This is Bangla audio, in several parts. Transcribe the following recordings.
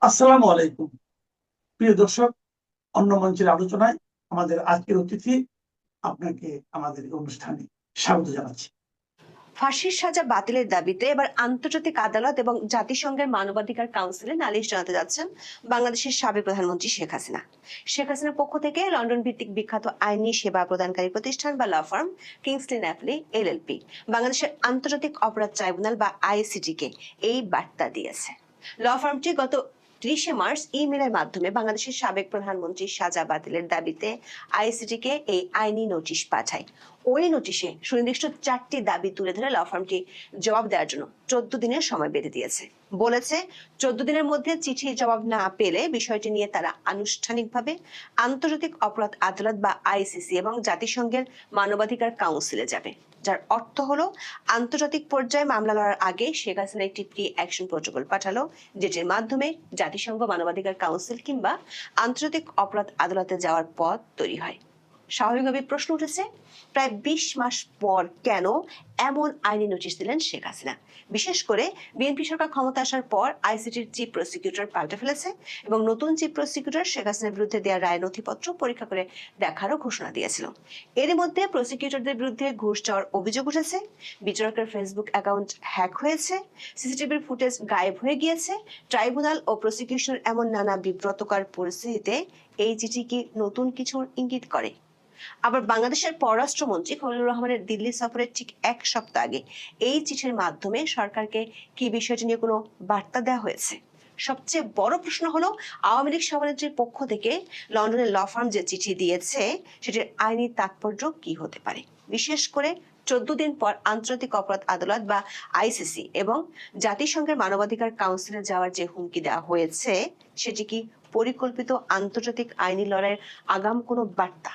আসসালামু আলাইকুম। প্রিয় দর্শক, অন্য মঞ্চের আলোচনায় আমাদের আজকের অতিথি, আপনাকে আমাদের এই অনুষ্ঠানে স্বাগত জানাচ্ছি। ফাঁসির সাজা বাতিলের দাবিতে এবার আন্তর্জাতিক আদালত এবং জাতিসংঘের মানবাধিকার কাউন্সিলে নালিশ জানাতে যাচ্ছেন বাংলাদেশের সাবেক প্রধানমন্ত্রী শেখ হাসিনা। শেখ হাসিনার পক্ষ থেকে লন্ডন ভিত্তিক বিখ্যাত আইনি সেবা প্রদানকারী প্রতিষ্ঠান বা ল ফার্ম কিংসলি ন্যাপলি এলএলপি বাংলাদেশের আন্তর্জাতিক অপরাধ ট্রাইব্যুনাল বা আইসিটি কে এই বার্তা দিয়েছে। ল ফার্মটি গত 30 মার্চ ইমেলের মাধ্যমে বাংলাদেশের সাবেক প্রধানমন্ত্রীর সাজা বাতিলের দাবিতে আইসিটি কে এই আইনি নোটিশ পাঠায়। ওই নোটিশে সুনির্দিষ্ট 4টি দাবি তুলে ধরে ল ফার্মটি জবাব দেওয়ার জন্য 14 দিনের সময় বেঁধে দিয়েছে। বলেছে 14 দিনের মধ্যে চিঠির জবাব না পেলে বিষয়টি নিয়ে তারা আনুষ্ঠানিকভাবে আন্তর্জাতিক অপরাধ আদালত বা আইসিসি এবং জাতিসংঘের মানবাধিকার কাউন্সিলে যাবে, যার অর্থ হলো আন্তর্জাতিক পর্যায়ে মামলা লড়ার আগে শেখ হাসিনা একটি প্রি অ্যাকশন প্রোটোকল পাঠালো, যেটির মাধ্যমে জাতিসংঘ মানবাধিকার কাউন্সিল কিংবা আন্তর্জাতিক অপরাধ আদালতে যাওয়ার পথ তৈরি হয়। স্বাভাবিকভাবে প্রশ্ন উঠেছে, প্রায় 20 মাস পর কেন এমন আইনি নোটিশ দিলেন শেখ হাসিনা? বিশেষ করে বিএনপি সরকার ক্ষমতা আসার পর আইসিটির চিফ প্রসিকিউটর পাল্টে ফেলেছে এবং নতুন চিফ প্রসিকিউটর শেখ হাসিনার বিরুদ্ধে দেওয়া রায় নথিপত্র পরীক্ষা করে দেখারও ঘোষণা দিয়েছিল। এর মধ্যে প্রসিকিউটরদের বিরুদ্ধে ঘুষ চাওয়ার অভিযোগ উঠেছে, বিচারকের ফেসবুক অ্যাকাউন্ট হ্যাক হয়েছে, সিসিটিভির ফুটেজ গায়েব হয়ে গিয়েছে। ট্রাইব্যুনাল ও প্রসিকিউশনের এমন নানা বিব্রতকর পরিস্থিতিতে এই চিঠি কি নতুন কিছুর ইঙ্গিত করে? আবার বাংলাদেশের পররাষ্ট্রমন্ত্রী খলিলুর রহমানের দিল্লি সফরের ঠিক 1 সপ্তাহ আগে এই চিঠির মাধ্যমে সরকারকে কি বিষয়টি নিয়ে কোনো বার্তা দেওয়া হয়েছে? সবচেয়ে বড় প্রশ্ন হলো, আওয়ামী লীগ সভানেত্রীর পক্ষ থেকে লন্ডনের ল ফার্ম যে চিঠি দিয়েছে সেটির আইনি তাৎপর্য কি হতে পারে? বিশেষ করে 14 দিন পর আন্তর্জাতিক অপরাধ আদালত বা আইসিসি এবং জাতিসংঘের মানবাধিকার কাউন্সিলে যাওয়ার যে হুমকি দেওয়া হয়েছে, সেটি কি পরিকল্পিত আন্তর্জাতিক আইনি লড়াইয়ের আগাম কোনো বার্তা?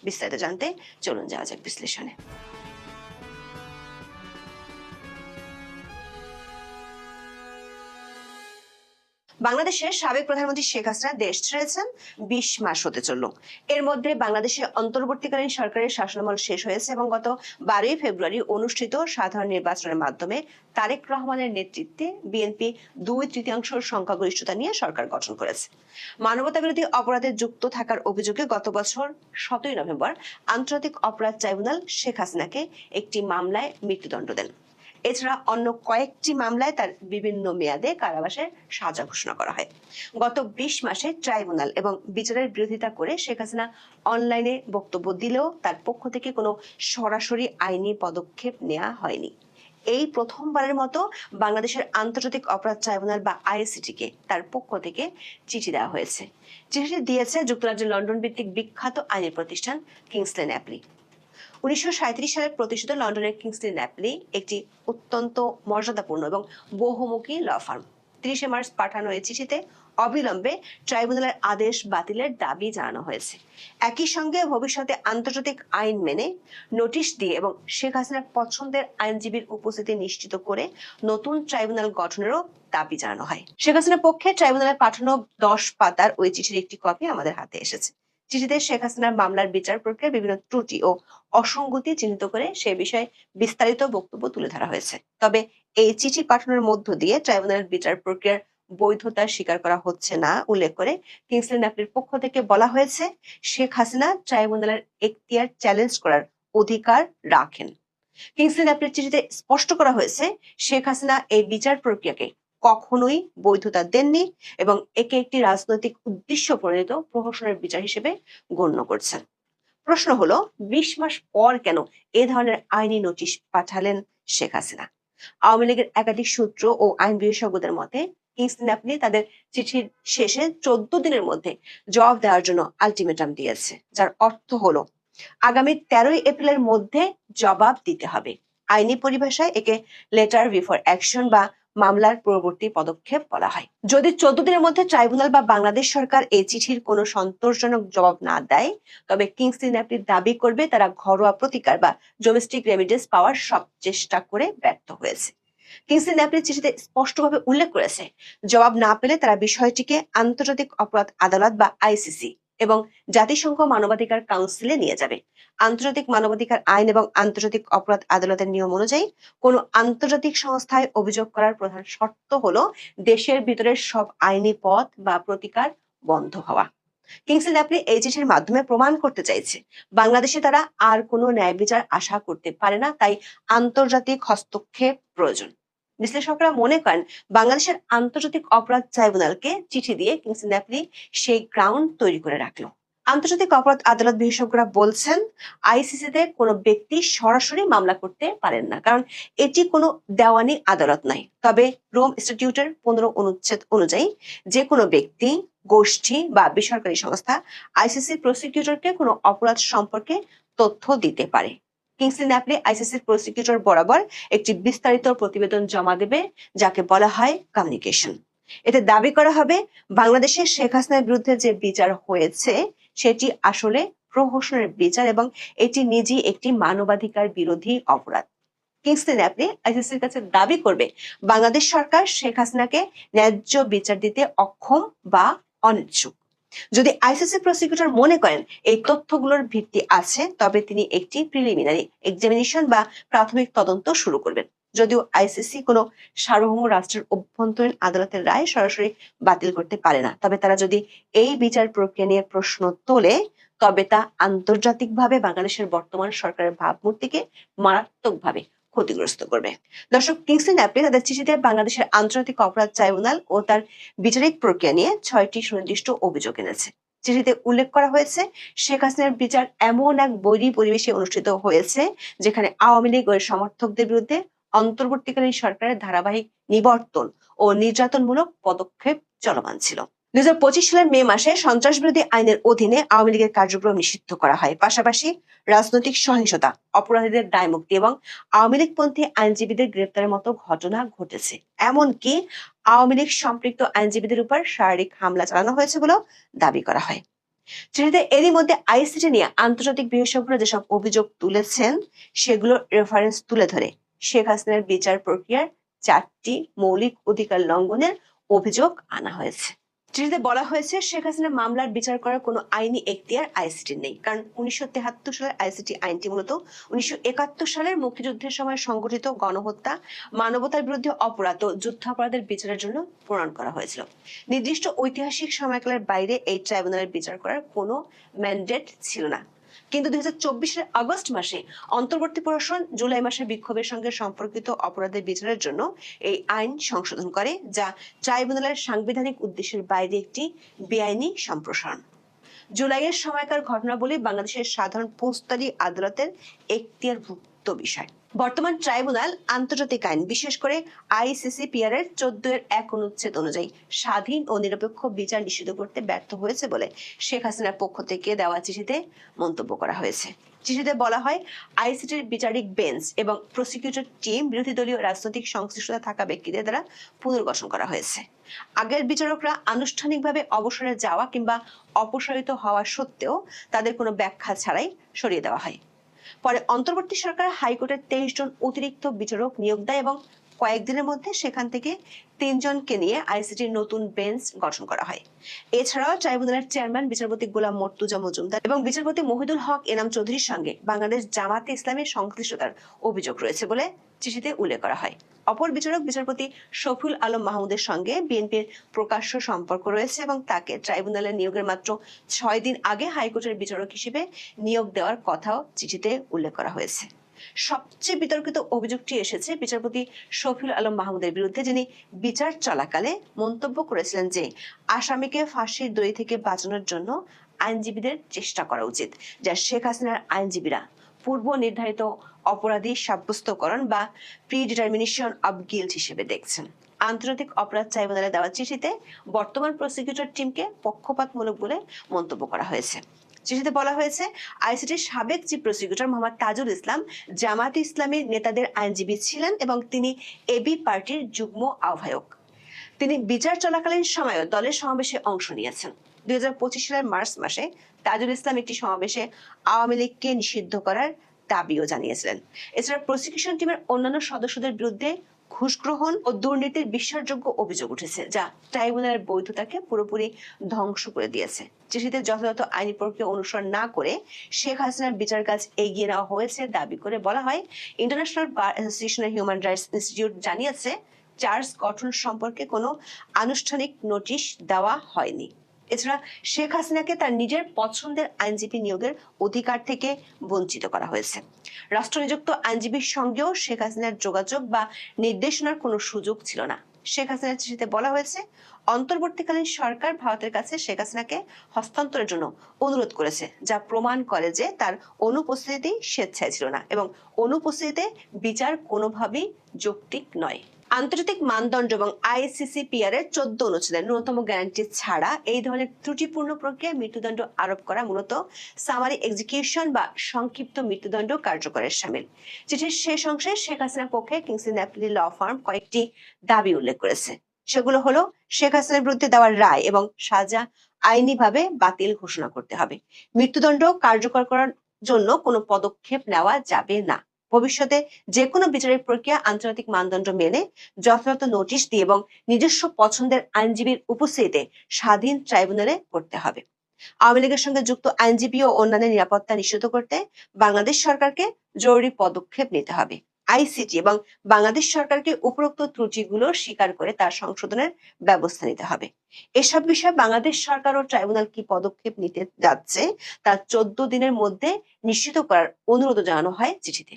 বিস্তারিত জানতে চলুন যাওয়া যাক বিশ্লেষণে। বাংলাদেশের সাবেক প্রধানমন্ত্রী শেখ হাসিনা দেশ ছেড়েছেন 20 মাস হতে চলল। এর মধ্যে বাংলাদেশে অন্তর্বর্তীকালীন সরকারের শাসনামল শেষ হয়েছে এবং গত 12 ফেব্রুয়ারি অনুষ্ঠিত সাধারণ নির্বাচনের মাধ্যমে তারেক রহমানের নেতৃত্বে বিএনপি 2/3 সংখ্যাগরিষ্ঠতা নিয়ে সরকার গঠন করেছে। মানবতাবিরোধী অপরাধে যুক্ত থাকার অভিযোগে গত বছর 17 নভেম্বর আন্তর্জাতিক অপরাধ ট্রাইব্যুনাল শেখ হাসিনাকে একটি মামলায় মৃত্যুদণ্ড দেন। এছাড়া অন্য কয়েকটি মামলায় তার বিভিন্ন মেয়াদে কারাবাসের সাজা ঘোষণা করা হয়। গত 20 মাসে ট্রাইব্যুনাল এবং বিচারের বিরোধিতা করে শেখ হাসিনা অনলাইনে বক্তব্য দিলেও তার পক্ষ থেকে কোনো সরাসরি আইনি পদক্ষেপ নেওয়া হয়নি। এই প্রথমবারের মতো বাংলাদেশের আন্তর্জাতিক অপরাধ ট্রাইব্যুনাল বা আইসিটি কে তার পক্ষ থেকে চিঠি দেওয়া হয়েছে। চিঠিটি দিয়েছে যুক্তরাজ্যের লন্ডন ভিত্তিক বিখ্যাত আইনি প্রতিষ্ঠান কিংসলি ন্যাপলি। 1937 সালে প্রতিষ্ঠিত লন্ডনের কিংসলি ন্যাপলি একটি অত্যন্ত মর্যাদাপূর্ণ এবং বহুমুখী ল ফার্ম। 30 মার্চ পাঠানো এই চিঠিতে অবিলম্বে ট্রাইব্যুনালের আদেশ বাতিলের দাবি জানানো হয়েছে। একই সঙ্গে ভবিষ্যতে আন্তর্জাতিক আইন মেনে নোটিশ দিয়ে এবং শেখ হাসিনার পছন্দের আইনজীবীর উপস্থিতি নিশ্চিত করে নতুন ট্রাইব্যুনাল গঠনেরও দাবি জানানো হয়। শেখ হাসিনার পক্ষে ট্রাইব্যুনালে পাঠানো 10 পাতার ওই চিঠির একটি কপি আমাদের হাতে এসেছে। চিঠিতে শেখ হাসিনার মামলার বিচার প্রক্রিয়ার বিভিন্ন ত্রুটি ও অসঙ্গতি চিহ্নিত করে সে বিষয়ে বিস্তারিত বক্তব্য তুলে ধরা হয়েছে। তবে এই চিঠি পাঠানোর মধ্য দিয়ে ট্রাইব্যুনালের বিচার প্রক্রিয়ার বৈধতা স্বীকার করা হচ্ছে না উল্লেখ করে কিংসলি ন্যাপলির পক্ষ থেকে বলা হয়েছে, শেখ হাসিনা ট্রাইব্যুনালের এখতিয়ার চ্যালেঞ্জ করার অধিকার রাখেন। কিংসলি ন্যাপলির চিঠিতে স্পষ্ট করা হয়েছে, শেখ হাসিনা এই বিচার প্রক্রিয়াকে কখনোই বৈধতা দেননি এবং একে একটি রাজনৈতিক উদ্দেশ্য প্রণীত প্রহসনের বিচার হিসেবে গণ্য করছেন। প্রশ্ন হলো, 20 মাস পর কেন এ ধরনের আইনি নোটিশ পাঠালেন শেখ হাসিনা? আওয়ামী লীগের একাধিক সূত্র ও আইন বিশেষজ্ঞদের মতে কিংসলি ন্যাপলি তাদের চিঠির শেষে 14 দিনের মধ্যে জবাব দেওয়ার জন্য আলটিমেটাম দিয়েছে, যার অর্থ হলো আগামী 13 এপ্রিলের মধ্যে জবাব দিতে হবে। আইনি পরিভাষায় একে লেটার বিফোর অ্যাকশন বা মামলার পরবর্তী পদক্ষেপ বলা হয়। যদি 14 দিনের মধ্যে ট্রাইব্যুনাল বা বাংলাদেশ সরকার এই চিঠির কোনো সন্তোষজনক জবাব না দেয়, তবে কিংসলি ন্যাপলি দাবি করবে তারা ঘরোয়া প্রতিকার বা ডোমেস্টিক রেমিডিস পাওয়ার সব চেষ্টা করে ব্যর্থ হয়েছে। কিংসলি ন্যাপলি চিঠিতে স্পষ্টভাবে উল্লেখ করেছে, জবাব না পেলে তারা বিষয়টিকে আন্তর্জাতিক অপরাধ আদালত বা আইসিসি এবং জাতিসংঘ মানবাধিকার কাউন্সিলে নিয়ে যাবে। আন্তর্জাতিক মানবাধিকার আইন এবং আন্তর্জাতিক অপরাধ আদালতের নিয়ম অনুযায়ী কোনো আন্তর্জাতিক সংস্থায় অভিযোগ করার প্রধান শর্ত হলো দেশের ভিতরের সব আইনি পথ বা প্রতিকার বন্ধ হওয়া। কিংসলি ন্যাপলি এই চিঠির মাধ্যমে প্রমাণ করতে চাইছে বাংলাদেশে তারা আর কোনো ন্যায় বিচার আশা করতে পারে না, তাই আন্তর্জাতিক হস্তক্ষেপ প্রয়োজন। বিশ্লেষকরা মনে করেন বাংলাদেশের আন্তর্জাতিক অপরাধ ট্রাইব্যুনালকে চিঠি দিয়ে কিংসলি ন্যাপলি সেই গ্রাউন্ড তৈরি করে রাখলো। আন্তর্জাতিক অপরাধ আদালত বিশেষজ্ঞরা বলছেন আইসিসিতে কোনো ব্যক্তি সরাসরি মামলা করতে পারেন না, কারণ এটি কোনো দেওয়ানি আদালত নয়। তবে রোম ইনস্টিটিউটের 15 অনুচ্ছেদ অনুযায়ী যে কোনো ব্যক্তি, গোষ্ঠী বা বেসরকারি সংস্থা আইসিসি প্রসিকিউটরকে কোনো অপরাধ সম্পর্কে তথ্য দিতে পারে। কিংসলি ন্যাপলি আইসিসির প্রসিকিউটর বরাবর একটি বিস্তারিত প্রতিবেদন জমা দেবে, যাকে বলা হয় কমিউনিকেশন। এতে দাবি করা হবে বাংলাদেশে শেখ হাসিনার বিরুদ্ধে যে বিচার হয়েছে সেটি আসলে প্রহসনের বিচার এবং এটি নিজেই একটি মানবাধিকার বিরোধী অপরাধ। কিংসলি ন্যাপলি আইসিসির কাছে দাবি করবে বাংলাদেশ সরকার শেখ হাসিনাকে ন্যায্য বিচার দিতে অক্ষম বা অনিচ্ছুক। যদি আইসিসি প্রসিকিউটর মনে করেন এই তথ্যগুলোর ভিত্তি আছে, তবে তিনি একটি প্রিলিমিনারি এক্সামিনেশন বা প্রাথমিক তদন্ত শুরু করবেন। যদিও আইসিসি কোনো সার্বভৌম রাষ্ট্রের অভ্যন্তরীণ আদালতের রায় সরাসরি বাতিল করতে পারে না, তবে তারা যদি এই বিচার প্রক্রিয়া নিয়ে প্রশ্ন তোলে তবে তা আন্তর্জাতিকভাবে বাংলাদেশের বর্তমান সরকারের ভাবমূর্তিকে মারাত্মকভাবে ক্ষতিগ্রস্ত করবে। দর্শক, কিংসলি ন্যাপলি তাদের চিঠিতে বাংলাদেশের আন্তর্জাতিক অপরাধ ট্রাইব্যুনাল ও তার বিচারিক প্রক্রিয়া নিয়ে 6টি সুনির্দিষ্ট অভিযোগ এনেছে। চিঠিতে উল্লেখ করা হয়েছে শেখ হাসিনার বিচার এমন এক বৈরী পরিবেশে অনুষ্ঠিত হয়েছে যেখানে আওয়ামী লীগ ও সমর্থকদের বিরুদ্ধে অন্তর্বর্তীকালীন সরকারের ধারাবাহিক নিবর্তন ও নির্যাতনমূলক পদক্ষেপ চলমান ছিল। 2025 সালের মে মাসে সন্ত্রাস বিরোধী আইনের অধীনে আওয়ামী লীগের কার্যক্রম নিষিদ্ধ করা হয়। পাশাপাশি রাজনৈতিক সহিংসতা, অপরাধীদের দায়মুক্তি এবং আওয়ামী লীগপন্থী আইনজীবীদের গ্রেপ্তারের মতো ঘটনা ঘটেছে। এমনকি আওয়ামী লীগ সম্পৃক্ত আইনজীবীদের উপর শারীরিক হামলা চালানো হয়েছে বলেও দাবি করা হয়। চিঠিতে এরই মধ্যে আইসিটি নিয়ে আন্তর্জাতিক বিশেষজ্ঞরা যেসব অভিযোগ তুলেছেন সেগুলোর রেফারেন্স তুলে ধরে শেখ হাসিনার বিচার প্রক্রিয়ার 4টি মৌলিক অধিকার লঙ্ঘনের অভিযোগ আনা হয়েছে। চিঠিতে বলা হয়েছে শেখ হাসিনার মামলার বিচার করার কোনো আইনি এখতিয়ার আইসিটির নেই, কারণ 1973 সালের আইসিটি আইনটি মূলত 1971 সালের মুক্তিযুদ্ধের সময় সংগঠিত গণহত্যা, মানবতার বিরুদ্ধে অপরাধ ও যুদ্ধাপরাধের বিচারের জন্য প্রণয়ন করা হয়েছিল। নির্দিষ্ট ঐতিহাসিক সময়কালের বাইরে এই ট্রাইব্যুনালের বিচার করার কোনো ম্যান্ডেট ছিল না। কিন্তু 2024 সালের আগস্ট মাসে অন্তর্বর্তী প্রশাসন জুলাই মাসে বিক্ষোভের সঙ্গে সম্পর্কিত অপরাধের বিচারের জন্য এই আইন সংশোধন করে, যা ট্রাইব্যুনালের সাংবিধানিক উদ্দেশ্যের বাইরে একটি বেআইনি সম্প্রসারণ। জুলাইয়ের সময়কার ঘটনা বলে বাংলাদেশের সাধারণ ফৌজদারি আদালতের এখতিয়ারভুক্ত বিষয়। বর্তমান ট্রাইব্যুনাল আন্তর্জাতিক আইন, বিশেষ করে আইসিসিপিআর এর 14-1 অনুচ্ছেদ অনুযায়ী স্বাধীন ও নিরপেক্ষ বিচার নিশ্চিত করতে ব্যর্থ হয়েছে বলে শেখ হাসিনার পক্ষ থেকে দেওয়া চিঠিতে মন্তব্য করা হয়েছে। চিঠিতে বলা হয় আইসিটির বিচারিক বেঞ্চ এবং প্রসিকিউটর টিম বিরোধী দলীয় রাজনৈতিক সংশ্লিষ্টতা থাকা ব্যক্তিদের দ্বারা পুনর্গঠন করা হয়েছে। আগের বিচারকরা আনুষ্ঠানিকভাবে অবসরে যাওয়া কিংবা অপসারিত হওয়া সত্ত্বেও তাদের কোনো ব্যাখ্যা ছাড়াই সরিয়ে দেওয়া হয়। পরে অন্তর্বর্তী সরকার হাইকোর্টের 23 জন অতিরিক্ত বিচারক নিয়োগ দেয় এবং কয়েকদিনের মধ্যে সেখান থেকে 3 জনকে নিয়ে আইসিটির নতুন বেঞ্চ গঠন করা হয়। এছাড়াও ট্রাইব্যুনালের চেয়ারম্যান বিচারপতি গোলাম মর্তুজা মজুমদার এবং বিচারপতি মহিদুল হক এনাম চৌধুরীর সঙ্গে বাংলাদেশ জামাতে ইসলামের সংশ্লিষ্টতার অভিযোগ রয়েছে বলে চিঠিতে উল্লেখ করা হয়। অপর বিচারক বিচারপতি শফিউল আলম মাহমুদের সঙ্গে বিএনপির প্রকাশ্য সম্পর্ক রয়েছে এবং তাকে ট্রাইব্যুনালে নিয়োগের মাত্র 6 দিন আগে হাইকোর্টের বিচারক হিসেবে নিয়োগ দেওয়ার কথাও চিঠিতে উল্লেখ করা হয়েছে। সবচেয়ে বিতর্কিত অভিযোগটি এসেছে বিচারপতি শফিউল আলম মাহমুদের বিরুদ্ধে, যিনি বিচার চলাকালে মন্তব্য করেছিলেন যে আসামিকে ফাঁসির দড়ি থেকে বাঁচানোর জন্য আইনজীবীদের চেষ্টা করা উচিত, যা শেখ হাসিনার আইনজীবীরা পূর্ব নির্ধারিত অপরাধী সাব্যস্তকরণ বা প্রিডিটারমিনেশন অব গিল্ট হিসেবে দেখছেন। আন্তর্জাতিক অপরাধ ট্রাইব্যুনালে দেওয়া চিঠিতে বর্তমান প্রসিকিউটর টিমকে পক্ষপাতমূলক বলে মন্তব্য করা হয়েছে। চিঠিতে বলা হয়েছে আইসিটির সাবেক চিফ প্রসিকিউটর মোহাম্মদ তাজুল ইসলাম জামায়াতে ইসলামীর নেতাদের আইনজীবী ছিলেন এবং তিনি এবি পার্টির যুগ্ম আহ্বায়ক। তিনি বিচার চলাকালীন সময়ও দলের সমাবেশে অংশ নিয়েছেন। 2025 সালের মার্চ মাসে তাজুল ইসলাম একটি সমাবেশে আওয়ামী লীগকে নিষিদ্ধ করার দাবিও জানিয়েছিলেন। এছাড়া প্রসিকিউশন টিমের অন্যান্য সদস্যদের বিরুদ্ধে ঘুষ গ্রহণ ও দুর্নীতির বিশ্বাসযোগ্য অভিযোগ উঠেছে, যা ট্রাইব্যুনালের বৈধতাকে পুরোপুরি ধ্বংস করে দিয়েছে। চিঠিতে যথাযথ আইনি প্রক্রিয়া অনুসরণ না করে শেখ হাসিনার বিচার কাজ এগিয়ে নেওয়া হয়েছে দাবি করে বলা হয়, ইন্টারন্যাশনাল বার অ্যাসোসিয়েশনের হিউম্যান রাইটস ইনস্টিটিউট জানিয়েছে চার্জ গঠন সম্পর্কে কোনো আনুষ্ঠানিক নোটিশ দেওয়া হয়নি। এছাড়া শেখ হাসিনাকে তার নিজের পছন্দের আইনজীবী নিয়োগের অধিকার থেকে বঞ্চিত করা হয়েছে। রাষ্ট্রনিযুক্ত আইনজীবীর সঙ্গেও শেখ হাসিনার যোগাযোগ বা নির্দেশনার কোনো সুযোগ ছিল না। শেখ হাসিনার চিঠিতে বলা হয়েছে, অন্তর্বর্তীকালীন সরকার ভারতের কাছে শেখ হাসিনাকে হস্তান্তরের জন্য অনুরোধ করেছে, যা প্রমাণ করে যে তার অনুপস্থিতি স্বেচ্ছায় ছিল না এবং অনুপস্থিতিতে বিচার কোনোভাবেই যৌক্তিক নয়। আন্তর্জাতিক মানদণ্ড এবং আইসিসিপিআর এর 14 অনুচ্ছেদের ন্যূনতম গ্যারান্টি ছাড়া এই ধরনের ত্রুটিপূর্ণ প্রক্রিয়ায় মৃত্যুদণ্ড আরোপ করা মূলত সামারি এক্সিকিউশন বা সংক্ষিপ্ত মৃত্যুদণ্ড কার্যকরের শামিল। চিঠির শেষ অংশে শেখ হাসিনার পক্ষে কিংসলি ন্যাপলি ল ফার্ম কয়েকটি দাবি উল্লেখ করেছে। সেগুলো হলো, শেখ হাসিনার বিরুদ্ধে দেওয়ার রায় এবং সাজা আইনিভাবে বাতিল ঘোষণা করতে হবে। মৃত্যুদণ্ড কার্যকর করার জন্য কোনো পদক্ষেপ নেওয়া যাবে না। ভবিষ্যতে যে কোনো বিচারের প্রক্রিয়া আন্তর্জাতিক মানদণ্ড মেনে যথাযথ নোটিশ দিয়ে এবং নিজস্ব পছন্দের আইনজীবীর উপস্থিতিতে স্বাধীন ট্রাইব্যুনালে করতে হবে। আওয়ামী লীগের সঙ্গে যুক্ত আইনজীবী ও অন্যান্য নিরাপত্তা নিশ্চিত করতে বাংলাদেশ সরকারকে জরুরি পদক্ষেপ নিতে হবে। আইসিটি এবং বাংলাদেশ সরকারকে উপরোক্ত ত্রুটিগুলো স্বীকার করে তার সংশোধনের ব্যবস্থা নিতে হবে। এসব বিষয়ে বাংলাদেশ সরকার ও ট্রাইব্যুনাল কি পদক্ষেপ নিতে যাচ্ছে তা 14 দিনের মধ্যে নিশ্চিত করার অনুরোধ জানানো হয় চিঠিতে।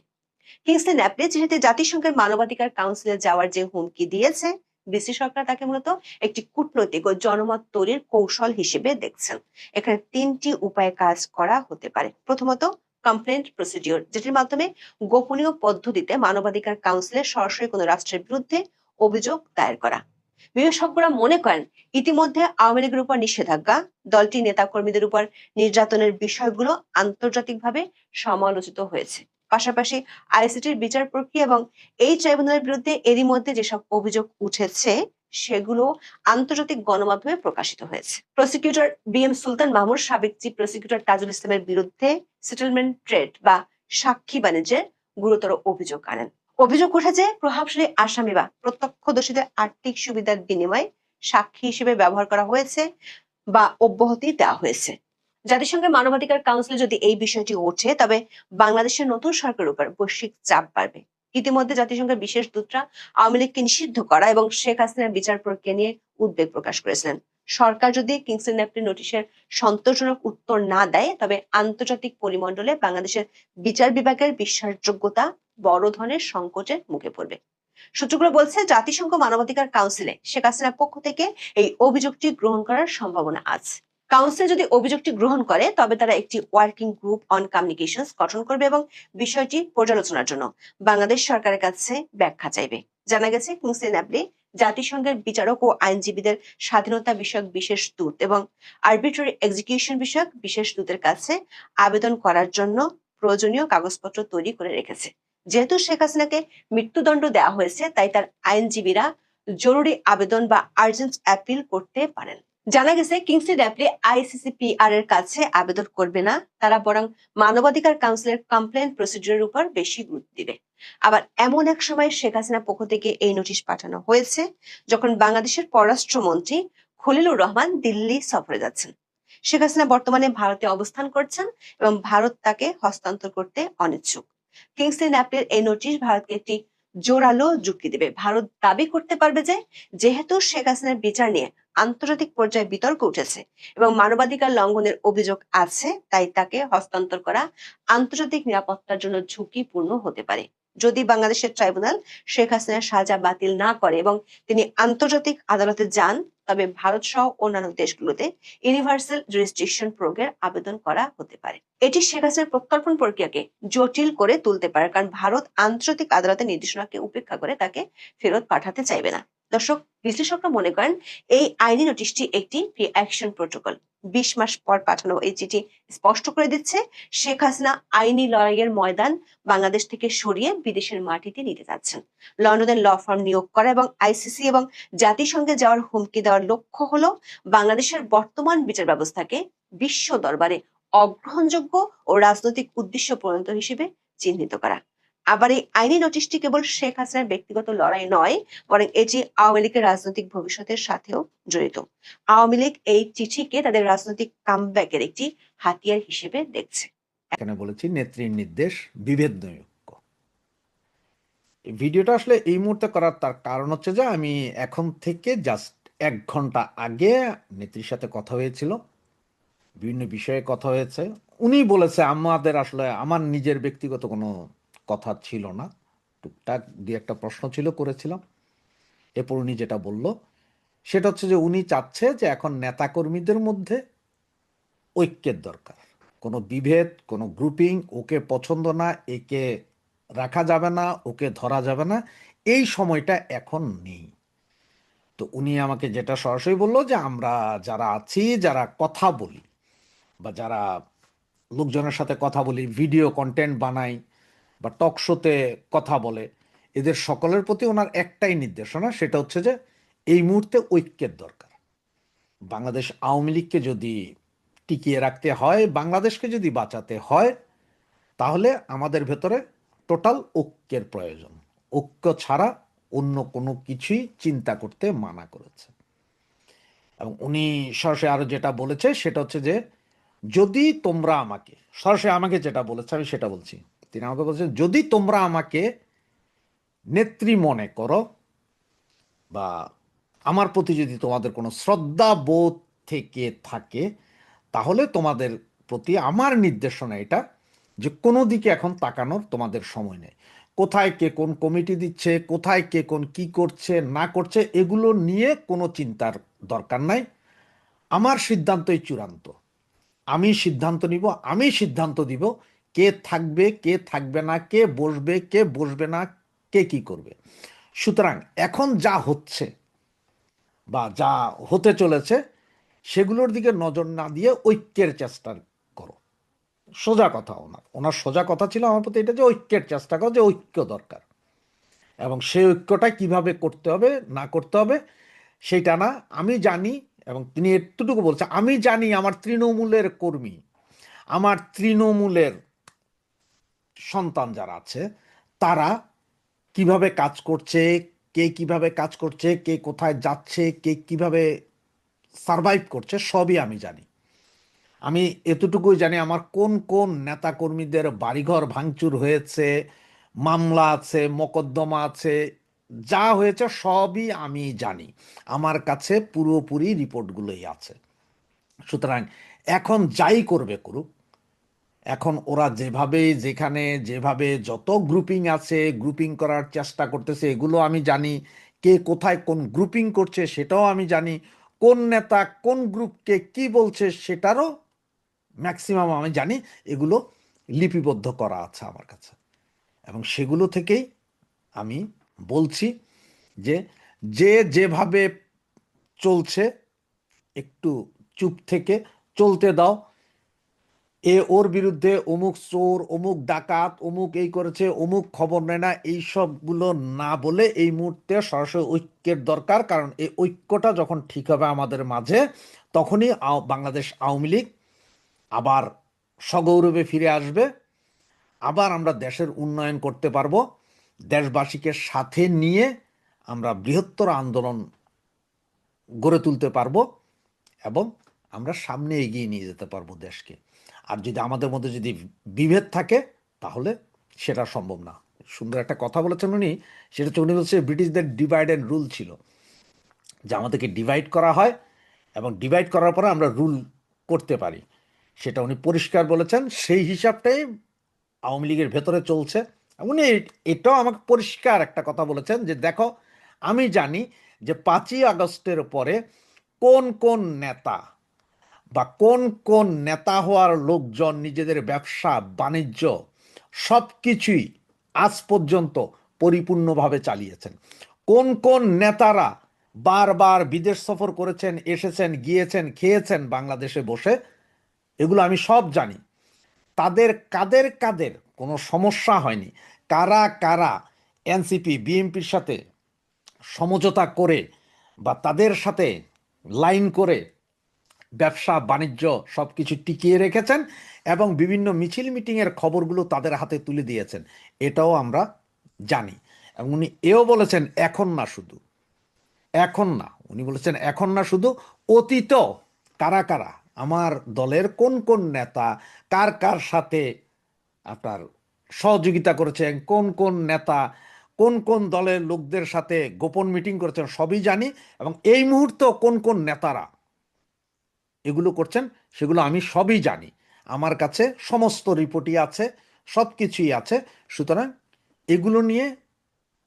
কিংসলি ন্যাপলি চিঠিতে জাতিসংঘের মানবাধিকার কাউন্সিলে যাওয়ার যে হুমকি দিয়েছে, ব্রিটিশ সরকার তাকে মূলত একটি কূটনৈতিক ও জনমত তৈরির কৌশল হিসেবে দেখছেন। এখানে 3টি উপায়ে কাজ করা হতে পারে। প্রথমত, কমপ্লেন্ট প্রসিডিওর, যেটির মাধ্যমে গোপনীয় পদ্ধতিতে মানবাধিকার কাউন্সিলে সরাসরি কোনো রাষ্ট্রের বিরুদ্ধে অভিযোগ দায়ের করা। বিশেষজ্ঞরা মনে করেন, ইতিমধ্যে আওয়ামী লীগের উপর নিষেধাজ্ঞা, দলটির নেতাকর্মীদের উপর নির্যাতনের বিষয়গুলো আন্তর্জাতিকভাবে সমালোচিত হয়েছে। পাশাপাশি আইসিটির বিচার প্রক্রিয়া এবং এই ট্রাইব্যুনালের বিরুদ্ধে এরই মধ্যে যেসব অভিযোগ উঠেছে সেগুলো আন্তর্জাতিক গণমাধ্যমে প্রকাশিত হয়েছে। প্রসিকিউটর বিএম সুলতান মাহমুদ সাবেক চিফ প্রসিকিউটর তাজুল ইসলামের বিরুদ্ধে সেটেলমেন্ট ট্রেড বা সাক্ষী বাণিজ্যের গুরুতর অভিযোগ আনেন। অভিযোগ উঠেছে, প্রভাবশালী আসামি বা প্রত্যক্ষদর্শীদের আর্থিক সুবিধার বিনিময়ে সাক্ষী হিসেবে ব্যবহার করা হয়েছে বা অব্যাহতি দেওয়া হয়েছে। জাতিসংঘের মানবাধিকার কাউন্সিলে যদি এই বিষয়টি ওঠে, তবে বাংলাদেশের নতুন সরকারের উপর বৈশ্বিক চাপ বাড়বে। ইতিমধ্যে জাতিসংঘের বিশেষ দূতরা আওয়ামী লীগকে নিষিদ্ধ করা এবং শেখ হাসিনার বিচার প্রক্রিয়া নিয়ে উদ্বেগ প্রকাশ করেছিলেন। সরকার যদি কিংসলি ন্যাপলি নোটিশের সন্তোষজনক উত্তর না দেয়, তবে আন্তর্জাতিক পরিমণ্ডলে বাংলাদেশের বিচার বিভাগের বিশ্বাসযোগ্যতা বড় ধরনের সংকটের মুখে পড়বে। সূত্রগুলো বলছে, জাতিসংঘ মানবাধিকার কাউন্সিলে শেখ হাসিনার পক্ষ থেকে এই অভিযোগটি গ্রহণ করার সম্ভাবনা আছে। কাউন্সিল যদি অভিযোগটি গ্রহণ করে, তবে তারা একটি ওয়ার্কিং গ্রুপ অন কমিউনিকেশনস গঠন করবে এবং বিষয়টি পর্যালোচনার জন্য বাংলাদেশ সরকারের কাছে ব্যাখ্যা চাইবে। জানা গেছে, কিংসলি ন্যাপলি জাতিসংঘের বিচারক ও আইনজীবীদের স্বাধীনতা বিষয়ক বিশেষ দূত এবং আরবিট্রারি এক্সিকিউশন বিষয়ক বিশেষ দূতের কাছে আবেদন করার জন্য প্রয়োজনীয় কাগজপত্র তৈরি করে রেখেছে। যেহেতু শেখ হাসিনাকে মৃত্যুদণ্ড দেওয়া হয়েছে, তাই তার আইনজীবীরা জরুরি আবেদন বা আর্জেন্ট অ্যাপিল করতে পারেন। জানা গেছে, কিংসলি ন্যাপলি আইসিসিপিআর এর কাছে আবেদন করবে না, তারা বরং মানবাধিকার কাউন্সিলের কমপ্লেন্ট প্রসিডিউরের উপর বেশি গুরুত্ব দিবে। আবার এমন এক সময় শেখ হাসিনার পক্ষ থেকে এই নোটিশ পাঠানো হয়েছে যখন বাংলাদেশের পররাষ্ট্রমন্ত্রী খলিলুর রহমান দিল্লি সফরে যাচ্ছেন। শেখ হাসিনা বর্তমানে ভারতে অবস্থান করছেন এবং ভারত তাকে হস্তান্তর করতে অনিচ্ছুক। কিংসলি ন্যাপলির এই নোটিশ ভারতকে একটি জোরালো যুক্তি দেবে। ভারত দাবি করতে পারবে যে, যেহেতু শেখ হাসিনার বিচার নিয়ে আন্তর্জাতিক পর্যায়ে বিতর্ক উঠেছে এবং মানবাধিকার লঙ্ঘনের অভিযোগ আছে, তাই তাকে হস্তান্তর করা আন্তর্জাতিক নিরাপত্তার জন্য ঝুঁকিপূর্ণ হতে পারে। যদি বাংলাদেশের ট্রাইব্যুনাল শেখ হাসিনার সাজা বাতিল না করে এবং তিনি আন্তর্জাতিক আদালতে যান, তবে ভারত সহ অন্যান্য দেশগুলোতে ইউনিভার্সাল জুরিসডিকশন প্রয়োগের আবেদন করা হতে পারে। এটি শেখ হাসিনার প্রত্যর্পণ প্রক্রিয়াকে জটিল করে তুলতে পারে, কারণ ভারত আন্তর্জাতিক আদালতের নির্দেশনাকে উপেক্ষা করে তাকে ফেরত পাঠাতে চাইবে না। দর্শক, বিশ্লেষকরা মনে করেন, এই আইনি নোটিশটি একটি প্রি অ্যাকশন প্রোটোকল। 20 মাস পর পাঠানো এই চিঠি স্পষ্ট করে দিচ্ছে, শেখ হাসিনা আইনি লড়াইয়ের ময়দান বাংলাদেশ থেকে সরিয়ে বিদেশের মাটিতে নিতে যাচ্ছেন। লন্ডনের ল ফার্ম নিয়োগ করা এবং আইসিসি এবং জাতিসংঘে যাওয়ার হুমকি দেওয়ার লক্ষ্য হলো বাংলাদেশের বর্তমান বিচার ব্যবস্থাকে বিশ্ব দরবারে অগ্রহণযোগ্য ও রাজনৈতিক উদ্দেশ্য পরিণত হিসেবে চিহ্নিত করা। আবার এই আইনি নোটিশটি কেবল শেখ হাসিনার ব্যক্তিগত লড়াই নয়, বরং এটি আওয়ামী লীগের রাজনৈতিক ভবিষ্যতের সাথেও জড়িত। আওয়ামী লীগ এই চিঠিকে তাদের রাজনৈতিক কামব্যাকের একটি হাতিয়ার হিসেবে দেখছে। এখানে বলেছি নেত্রীর নির্দেশ বিভেদ নয় ঐক্য। এই ভিডিওটা আসলে এই মুহূর্তে করার তার কারণ হচ্ছে যে আমি এখন থেকে জাস্ট 1 ঘন্টা আগে নেত্রীর সাথে কথা হয়েছিল, বিভিন্ন বিষয়ে কথা হয়েছে। উনি বলেছে আমাদের আসলে আমার নিজের ব্যক্তিগত কোনো কথা ছিল না, টুকটাক দুই একটা প্রশ্ন ছিল করেছিলাম। এরপর উনি যেটা বলল সেটা হচ্ছে যে উনি চাচ্ছে যে এখন নেতাকর্মীদের মধ্যে ঐক্যের দরকার, কোনো বিভেদ, কোনো গ্রুপিং, ওকে পছন্দ না, একে রাখা যাবে না, ওকে ধরা যাবে না, এই সময়টা এখন নেই। তো উনি আমাকে যেটা সরাসরি বললো যে আমরা যারা আছি, যারা কথা বলি বা যারা লোকজনের সাথে কথা বলি, ভিডিও কন্টেন্ট বানাই বা টক শোতে কথা বলে, এদের সকলের প্রতি ওনার একটাই নির্দেশনা, সেটা হচ্ছে যে এই মুহূর্তে ঐক্যের দরকার। বাংলাদেশ আওয়ামী লীগকে যদি টিকিয়ে রাখতে হয়, বাংলাদেশকে যদি বাঁচাতে হয়, তাহলে আমাদের ভেতরে টোটাল ঐক্যের প্রয়োজন। ঐক্য ছাড়া অন্য কোনো কিছুই চিন্তা করতে মানা করেছে। এবং উনি সরাসরি আরো যেটা বলেছে সেটা হচ্ছে যে যদি তোমরা আমাকে, সরাসরি আমাকে যেটা বলেছে আমি সেটা বলছি, তিনি আমাকে বলছেন যদি তোমরা আমাকে নেত্রী মনে করো বা আমার প্রতি যদি তোমাদের কোনো শ্রদ্ধা বোধ থেকে থাকে, তাহলে তোমাদের প্রতি আমার নির্দেশনা এটা যে কোনো দিকে এখন তাকানোর তোমাদের সময় নেই। কোথায় কে কোন কমিটি দিচ্ছে, কোথায় কে কোন কি করছে না করছে, এগুলো নিয়ে কোনো চিন্তার দরকার নাই। আমার সিদ্ধান্তই চূড়ান্ত, আমি সিদ্ধান্ত নিব, আমি সিদ্ধান্ত দিব কে থাকবে কে থাকবে না, কে বসবে না, কে কি করবে। সুতরাং এখন যা হচ্ছে বা যা হতে চলেছে সেগুলোর দিকে নজর না দিয়ে ঐক্যের চেষ্টা করো। সোজা কথা ওনার সোজা কথা ছিল আমার প্রতি এটা যে ঐক্যের চেষ্টা করো, যে ঐক্য দরকার, এবং সেই ঐক্যটা কিভাবে করতে হবে না করতে হবে সেইটা না আমি জানি। এবং তিনি এতটুকু বলছে আমি জানি আমার তৃণমূলের কর্মী, আমার তৃণমূলের সন্তান যারা আছে তারা কিভাবে কাজ করছে, কে কিভাবে কাজ করছে, কে কোথায় যাচ্ছে, কে কিভাবে সারভাইভ করছে, সবই আমি জানি। আমি এতটুকুই জানি আমার কোন কোন নেতা কর্মীদের বাড়িঘর ভাঙচুর হয়েছে, মামলা আছে, মোকদ্দমা আছে, যা হয়েছে সবই আমি জানি। আমার কাছে পুরোপুরি রিপোর্টগুলোই আছে। সুতরাং এখন যাই করবে করুক, এখন ওরা যেভাবে যেখানে যেভাবে যত গ্রুপিং আছে গ্রুপিং করার চেষ্টা করতেছে এগুলো আমি জানি, কে কোথায় কোন গ্রুপিং করছে সেটাও আমি জানি, কোন নেতা কোন গ্রুপকে কি বলছে সেটারও ম্যাক্সিমাম আমি জানি। এগুলো লিপিবদ্ধ করা আছে আমার কাছে, এবং সেগুলো থেকেই আমি বলছি যে যে যেভাবে চলছে একটু চুপ থেকে চলতে দাও। ওর বিরুদ্ধে অমুক চোর, অমুক ডাকাত, অমুক এই করেছে, অমুক খবর নেয় না, এই সবগুলো না বলে এই মুহূর্তে সরাসরি ঐক্যের দরকার। কারণ এই ঐক্যটা যখন ঠিক হবে আমাদের মাঝে, তখনই বাংলাদেশ আওয়ামী লীগ আবার সগৌরবে ফিরে আসবে, আবার আমরা দেশের উন্নয়ন করতে পারবো, দেশবাসীকে সাথে নিয়ে আমরা বৃহত্তর আন্দোলন গড়ে তুলতে পারবো এবং আমরা সামনে এগিয়ে নিয়ে যেতে পারবো দেশকে। আর যদি আমাদের মধ্যে যদি বিভেদ থাকে তাহলে সেটা সম্ভব না। সুন্দর একটা কথা বলেছেন উনি, সেটা হচ্ছে উনি বলছে ব্রিটিশদের ডিভাইড অ্যান্ড রুল ছিল, যে আমাদেরকে ডিভাইড করা হয় এবং ডিভাইড করার পরে আমরা রুল করতে পারি, সেটা উনি পরিষ্কার বলেছেন। সেই হিসাবটাই আওয়ামী লীগের ভেতরে চলছে। উনি এটাও আমাকে পরিষ্কার একটা কথা বলেছেন যে দেখো আমি জানি যে 5ই আগস্টের পরে কোন কোন নেতা বা কোন কোন নেতা হওয়ার লোকজন নিজেদের ব্যবসা বাণিজ্য সব কিছুই আজ পর্যন্ত পরিপূর্ণভাবে চালিয়েছেন, কোন কোন নেতারা বারবার বিদেশ সফর করেছেন, এসেছেন, গিয়েছেন, খেয়েছেন বাংলাদেশে বসে, এগুলো আমি সব জানি। তাদের কাদের কাদের কোনো সমস্যা হয়নি, কারা কারা এনসিপি বিএনপির সাথে সমঝোতা করে বা তাদের সাথে লাইন করে ব্যবসা বাণিজ্য সবকিছু টিকিয়ে রেখেছেন এবং বিভিন্ন মিছিল মিটিংয়ের খবরগুলো তাদের হাতে তুলে দিয়েছেন, এটাও আমরা জানি। এবং উনি এও বলেছেন এখন না শুধু, এখন না, উনি বলেছেন এখন না শুধু, অতীত কারা কারা আমার দলের কোন কোন নেতা কার কার সাথে আপনার সহযোগিতা করেছেন, কোন কোন নেতা কোন কোন দলের লোকদের সাথে গোপন মিটিং করেছেন সবই জানি, এবং এই মুহূর্তে কোন কোন নেতারা এগুলো করছেন সেগুলো আমি সবই জানি। আমার কাছে সমস্ত রিপোর্টই আছে, সব কিছুই আছে। সুতরাং এগুলো নিয়ে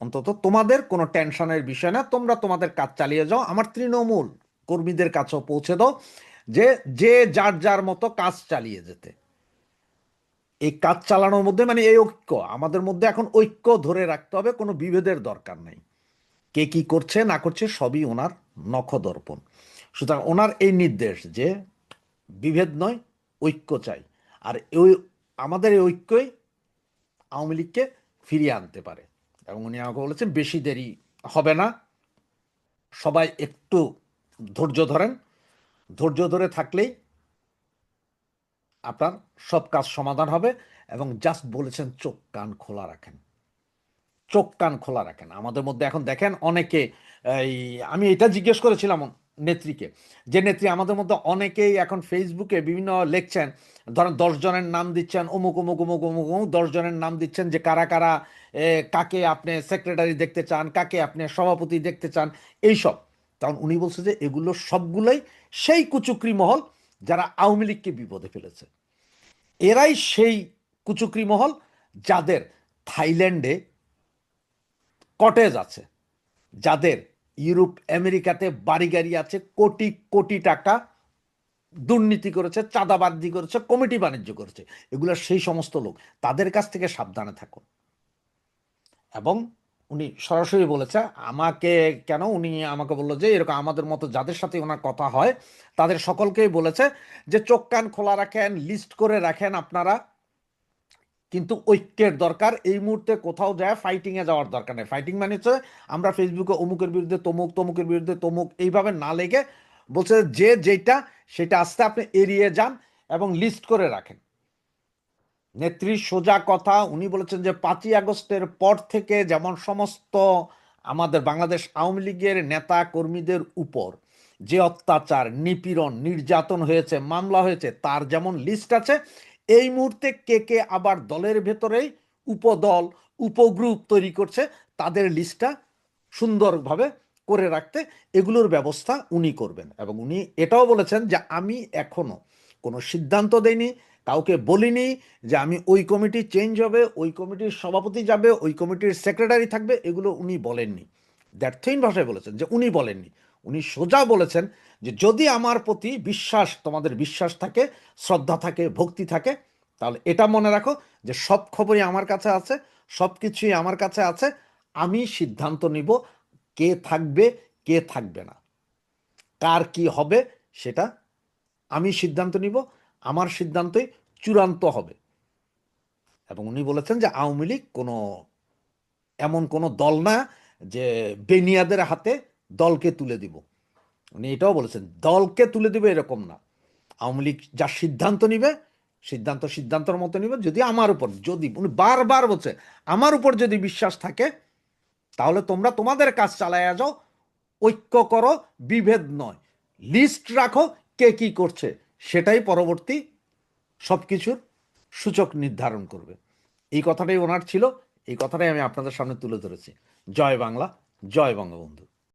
অন্তত তোমাদের কোনো টেনশনের বিষয় না, তোমরা তোমাদের কাজ চালিয়ে যাও, আমার তৃণমূল কর্মীদের কাছেও পৌঁছে দাও যে যে যার যার মতো কাজ চালিয়ে যেতে। এই কাজ চালানোর মধ্যে মানে এই ঐক্য, আমাদের মধ্যে এখন ঐক্য ধরে রাখতে হবে, কোনো বিভেদের দরকার নেই। কে কি করছে না করছে সবই ওনার নখদর্পণ। সুতরাং ওনার এই নির্দেশ যে বিভেদ নয়, ঐক্য চাই, আর ওই আমাদের এই ঐক্যই আওয়ামী লীগকে ফিরিয়ে আনতে পারে। এবং উনি আমাকে বলেছেন বেশি দেরি হবে না, সবাই একটু ধৈর্য ধরেন, ধৈর্য ধরে থাকলেই আপনার সব কাজ সমাধান হবে। এবং জাস্ট বলেছেন চোখ কান খোলা রাখেন, চোখ কান খোলা রাখেন। আমাদের মধ্যে এখন দেখেন অনেকে, এই আমি এটা জিজ্ঞেস করেছিলাম নেত্রীকে, যে নেত্রী আমাদের মধ্যে অনেকেই এখন ফেসবুকে বিভিন্ন লিখছেন, ধরেন 10 জনের নাম দিচ্ছেন, অমুক অমুক অমুক অমুক অমুক 10 জনের নাম দিচ্ছেন যে কারা কারা কাকে আপনি সেক্রেটারি দেখতে চান, কাকে আপনি সভাপতি দেখতে চান, এইসব। তখন উনি বলছে যে এগুলো সবগুলোই সেই কুচুকরি মহল যারা আওয়ামী লীগকে বিপদে ফেলেছে, এরাই সেই কুচুকরি মহল যাদের থাইল্যান্ডে কটেজ আছে, যাদের ইউরোপ আমেরিকাতে বাড়ি গাড়ি আছে, কোটি কোটি টাকা দুর্নীতি করেছে, চাঁদাবাজি করেছে, কমিটি বাণিজ্য করেছে, এগুলো সেই সমস্ত লোক, তাদের কাছ থেকে সাবধানে থাকুন। এবং উনি সরাসরি বলেছে আমাকে, কেন উনি আমাকে বললো যে এরকম আমাদের মতো যাদের সাথে ওনার কথা হয় তাদের সকলকেই বলেছে যে চোখ কান খোলা রাখেন, লিস্ট করে রাখেন আপনারা, কিন্তু ঐক্যের দরকার। এই মুহূর্তে কোথাও যায় ফাইটিংয়ে যাওয়ার দরকার নেই। ফাইটিং মানে হচ্ছে আমরা ফেসবুকে অমুকের বিরুদ্ধে তমুক, তমুকের বিরুদ্ধে তমুক, এইভাবে না লেগে বলছে যে যেটা সেটা আস্তে আপনি এড়িয়ে যান এবং লিস্ট করে রাখেন। নেত্রীর সোজা কথা, উনি বলেছেন যে 5ই আগস্টের পর থেকে যেমন সমস্ত আমাদের বাংলাদেশ আওয়ামী লীগের নেতা কর্মীদের উপর যে অত্যাচার, নিপীড়ন, নির্যাতন হয়েছে, মামলা হয়েছে, তার যেমন লিস্ট আছে, এই মুহূর্তে কে কে আবার দলের ভেতরেই উপদল উপগ্রুপ তৈরি করছে, তাদের লিস্টটা সুন্দরভাবে করে রাখতে এগুলোর ব্যবস্থা উনি করবেন। এবং উনি এটাও বলেছেন যে আমি এখনো কোনো সিদ্ধান্ত দেইনি, কাউকে বলিনি যে আমি ওই কমিটি চেঞ্জ হবে, ওই কমিটির সভাপতি যাবে, ওই কমিটির সেক্রেটারি থাকবে, এগুলো উনি বলেননি। দ্যাটথইন ভাষায় বলেছেন যে উনি বলেননি। উনি সোজা বলেছেন যে যদি আমার প্রতি বিশ্বাস, তোমাদের বিশ্বাস থাকে, শ্রদ্ধা থাকে, ভক্তি থাকে, তাহলে এটা মনে রাখো যে সব খবরই আমার কাছে আছে, সব কিছুই আমার কাছে আছে, আমি সিদ্ধান্ত নিব কে থাকবে কে থাকবে না, কার কি হবে সেটা আমি সিদ্ধান্ত নিব, আমার সিদ্ধান্তই চূড়ান্ত হবে। এবং উনি বলেছেন যে আওয়ামী লীগ কোনো এমন কোনো দল না যে বেনিয়াদের হাতে দলকে তুলে দিব। উনি এটাও বলেছেন দলকে তুলে দিবে এরকম না, আওয়ামী লীগ যা সিদ্ধান্ত নিবে সিদ্ধান্তর মতো নিবে। যদি আমার উপর, যদি উনি বারবার বলছে আমার উপর যদি বিশ্বাস থাকে তাহলে তোমরা তোমাদের কাজ চালাইয়া যাও, ঐক্য করো, বিভেদ নয়, লিস্ট রাখো কে কি করছে, সেটাই পরবর্তী সব কিছুর সূচক নির্ধারণ করবে। এই কথাটাই ওনার ছিল, এই কথাটাই আমি আপনাদের সামনে তুলে ধরেছি। জয় বাংলা, জয় বঙ্গবন্ধু।